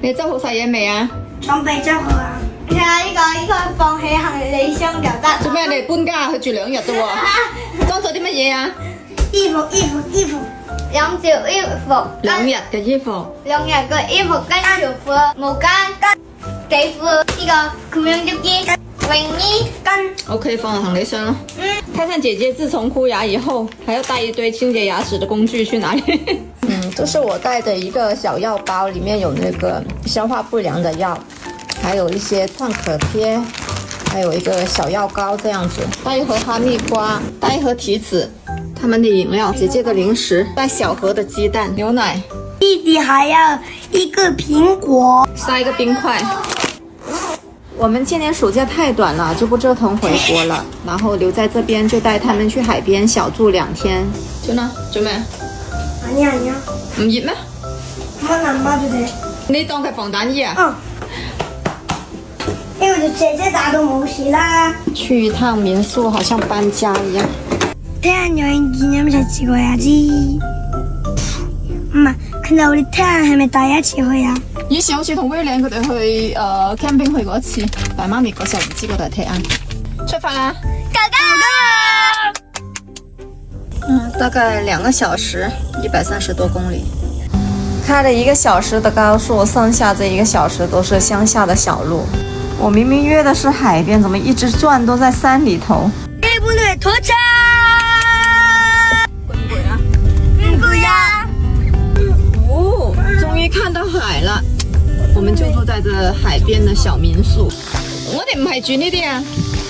你執好晒嘢未啊？準備執好啊！睇下呢個放喺行李箱就得。做咩你哋搬家去住2日啫喎？裝咗啲乜嘢啊？衣服，兩條衣服，2日嘅衣服，2日嘅衣服跟條褲、毛巾跟底褲，呢個咁樣一件泳衣跟。OK，放到行李箱了。看看姐姐自從箍牙以後，還要帶一堆清潔牙齒的工具去哪裡？這是我帶的一個小藥包，裡面有那個消化不良的藥，還有一些創可貼，還有一個小藥膏這樣子，帶一盒哈密瓜，帶一盒提子，他們的飲料，姐姐的零食，帶小盒的雞蛋、牛奶，弟弟還要一個蘋果，塞一個冰塊。我們今年暑假太短了，就不折騰回國了，然後留在這邊就帶他們去海邊小住2天。就呢？做咩？아니야. 唔熱咩？ 한번 안 봐도 돼. 你當佢防彈衣啊？因為姐姐打都冇事啦。去一趟民宿好像搬家一樣。 태안 여행 기념샷 찍어야지. 엄마, 근데 우리 태안係咪第一次去啊？以前好似同威廉佢哋去camping 去過一次，但媽咪嗰時候唔知嗰度係泰安。出發啦！大概2個小時，130多公里。開了1個小時的高速，剩下這1個小時都是鄉下的小路。我明明約的是海邊，怎麼一直轉都在山裏頭？日本的拖車。會唔會啊？唔會啊！哦，終於看到海了。我們就住在這海邊的小民宿。我哋唔係住呢啲啊，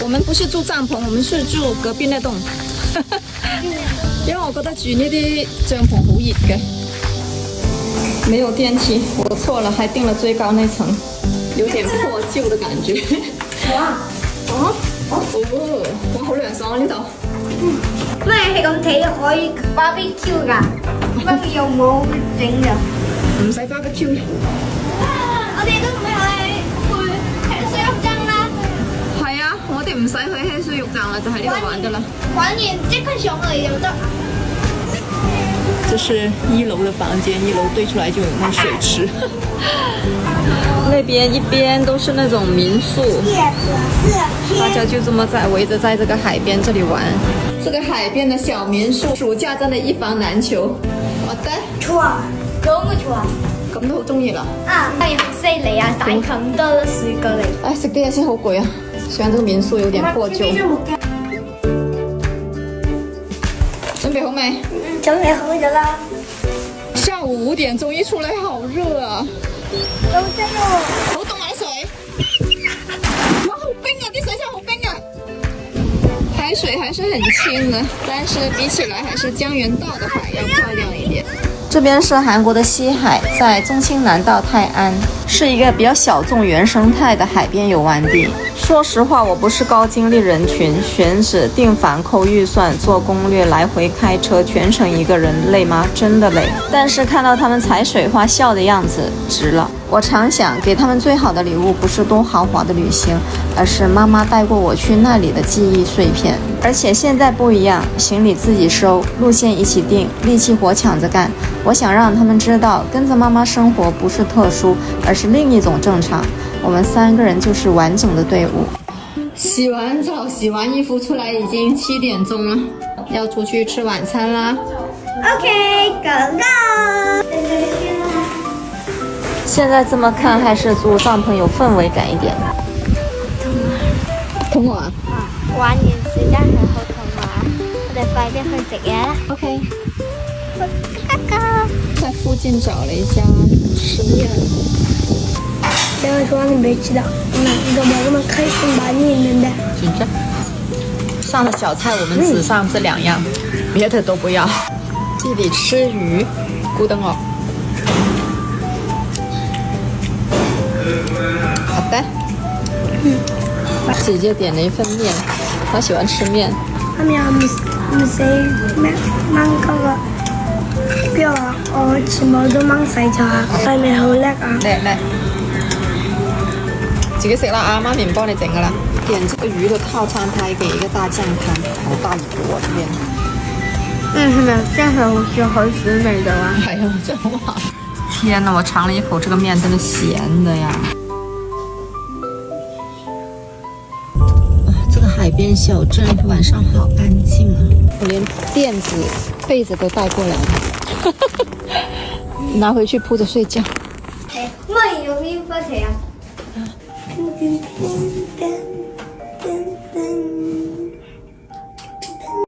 我們不是住帳篷，我們是住隔壁那棟。因為我覺得住呢啲帳篷好熱嘅，沒有電梯，我錯了，還訂了最高那層，有點破舊的感覺。哇！哦，哇，好涼爽啊呢度。咩係咁睇可以 barbecue 㗎？乜又冇整㗎？唔使 barbecue。我哋都唔係去水浴站啦。係啊，我哋唔使去黑水浴站啦，就喺呢度玩㗎啦。玩完即刻上嚟就得。這是1樓的房間，1樓對出來就有那水池。那邊一邊都是那種民宿，大家就這麼圍着在這個海邊這裡玩。這個海邊的小民宿，暑假真係一房難求。我得錯，講唔錯。咁都好中意啦。啊，係好犀利啊！帶咁多水過嚟。哎，食啲嘢先好攰啊！雖然這個民宿有點破舊。準備好未？準備好咗啦。下午5點鐘一出來，好熱啊！好熱哦！好凍啊啲水！哇，好冰啊！啲水真係好冰啊！海水還是很清的，但是比起來還是江原道的海要漂亮一點。這邊是韓國的西海，在中清南道泰安，是一個比較小眾原生態的海邊遊玩地。說實話，我不是高精力人群，選址、訂房、扣預算、做攻略、來回開車，全程一個人，累嗎？真的累。但是看到他們採水花笑的樣子，值了。我常想，給他們最好的禮物不是多豪華的旅行，而是媽媽帶過我去那裡的記憶碎片。而且現在不一樣，行李自己收，路線一起定，力氣活搶着幹。我想讓他們知道，跟着媽媽生活不是特殊，而是另一種正常。我們3個人就是完整的隊伍。洗完澡、洗完衣服出來，已經7點鐘了，要出去吃晚餐啦。OK， go go。現在這麼看，還是租帳篷有氛圍感一點。肚餓啊？玩完時間係好肚餓，我哋快啲去食嘢啦。OK。哥哥。在附近找了一家吃麵。제가 좋아하는 멸치다. 이거 먹으면 칼슘 많이 있는데. 진짜? 上了小菜，我們只上這2樣，別的都不要。弟弟吃魚，咕噔哦。好的。姐姐點了一份麵，她喜歡吃麵。하면 무슨 mang嗰個，比如話我全部都掹洗咗啊，係咪好叻啊？叻。自己食啦啊！媽咪唔幫你整噶啦。點這個魚的套餐，它還給一個大醬湯，好大一鍋這邊。係咪真係好似海水味道啊？係啊，真好啊！天呐，我尝了一口这个面，真的咸的呀！这个海边小镇晚上好安静啊，我连垫子、被子都带过来了，拿回去铺着睡觉。我有面包车啊。